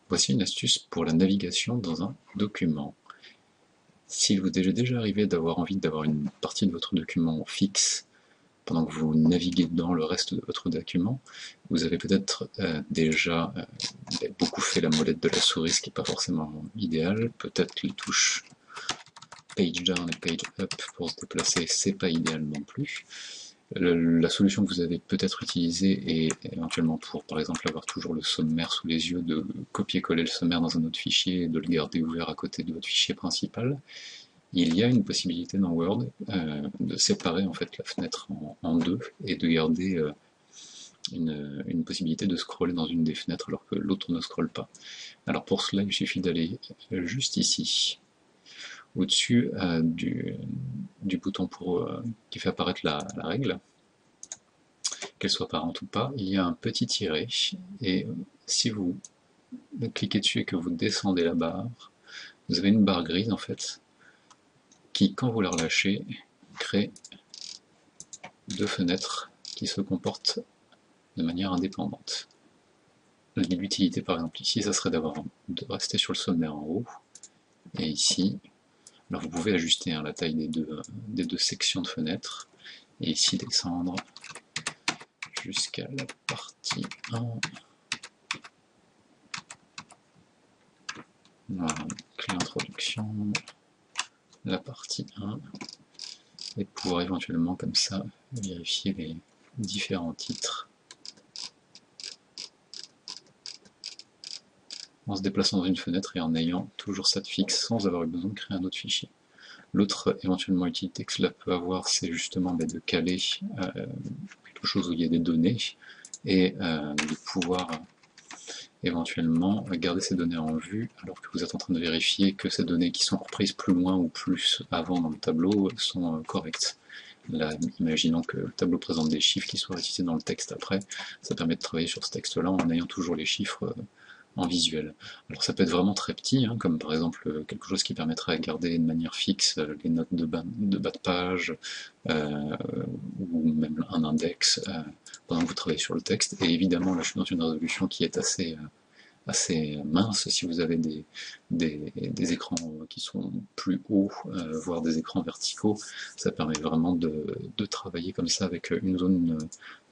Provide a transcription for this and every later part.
Voici une astuce pour la navigation dans un document. Si vous est déjà arrivé d'avoir envie d'avoir une partie de votre document fixe pendant que vous naviguez dans le reste de votre document, vous avez peut-être déjà beaucoup fait la molette de la souris, ce qui n'est pas forcément idéal. Peut-être les touches page down et page up pour se déplacer, c'est pas idéal non plus. La solution que vous avez peut-être utilisée est éventuellement pour, par exemple, avoir toujours le sommaire sous les yeux, de copier-coller le sommaire dans un autre fichier et de le garder ouvert à côté de votre fichier principal. Il y a une possibilité dans Word de séparer en fait la fenêtre en deux et de garder une possibilité de scroller dans une des fenêtres alors que l'autre ne scrolle pas. Alors pour cela, il suffit d'aller juste ici, au-dessus du bouton qui fait apparaître la règle, qu'elle soit apparente ou pas, il y a un petit tiret, et si vous cliquez dessus et que vous descendez la barre, vous avez une barre grise en fait, qui quand vous la relâchez, crée deux fenêtres qui se comportent de manière indépendante. L'utilité par exemple ici, ça serait de rester sur le sommaire en haut, et ici, alors vous pouvez ajuster la taille des deux sections de fenêtres, et ici descendre jusqu'à la partie 1. Voilà, clé introduction, la partie 1, et pouvoir éventuellement comme ça vérifier les différents titres en se déplaçant dans une fenêtre et en ayant toujours ça de fixe sans avoir eu besoin de créer un autre fichier. L'autre éventuellement utilité que cela peut avoir, c'est justement de caler quelque chose où il y a des données et de pouvoir éventuellement garder ces données en vue alors que vous êtes en train de vérifier que ces données qui sont reprises plus loin ou plus avant dans le tableau sont correctes. Là, imaginons que le tableau présente des chiffres qui soient récités dans le texte après, ça permet de travailler sur ce texte-là en ayant toujours les chiffres en visuel. Alors ça peut être vraiment très petit, comme par exemple quelque chose qui permettrait de garder de manière fixe les notes de bas de page, ou même un index pendant que vous travaillez sur le texte. Et évidemment, là je suis dans une résolution qui est assez mince si vous avez des écrans qui sont plus hauts, voire des écrans verticaux. Ça permet vraiment de travailler comme ça avec une zone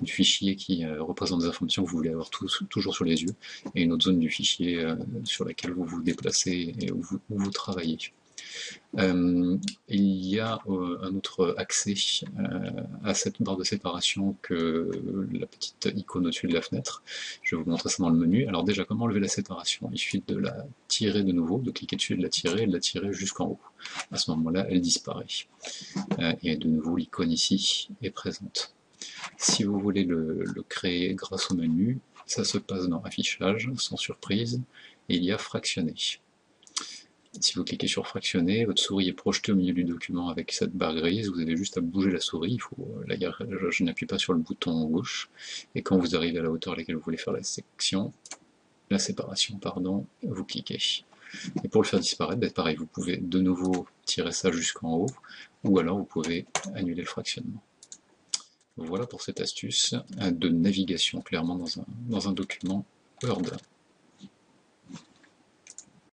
du fichier qui représente des informations que vous voulez avoir toujours sur les yeux, et une autre zone du fichier sur laquelle vous vous déplacez et où vous travaillez. Il y a un autre accès à cette barre de séparation que la petite icône au-dessus de la fenêtre. Je vais vous montrer ça dans le menu. Alors déjà, comment enlever la séparation? Il suffit de la tirer de nouveau, de cliquer dessus et de la tirer jusqu'en haut. À ce moment-là, elle disparaît. Et de nouveau, l'icône ici est présente. Si vous voulez le créer grâce au menu, ça se passe dans Affichage, sans surprise, et il y a Fractionner. Si vous cliquez sur fractionner, votre souris est projetée au milieu du document avec cette barre grise, vous avez juste à bouger la souris, je n'appuie pas sur le bouton gauche, et quand vous arrivez à la hauteur à laquelle vous voulez faire la séparation, vous cliquez. Et pour le faire disparaître, pareil, vous pouvez de nouveau tirer ça jusqu'en haut, ou alors vous pouvez annuler le fractionnement. Voilà pour cette astuce de navigation clairement dans un document Word.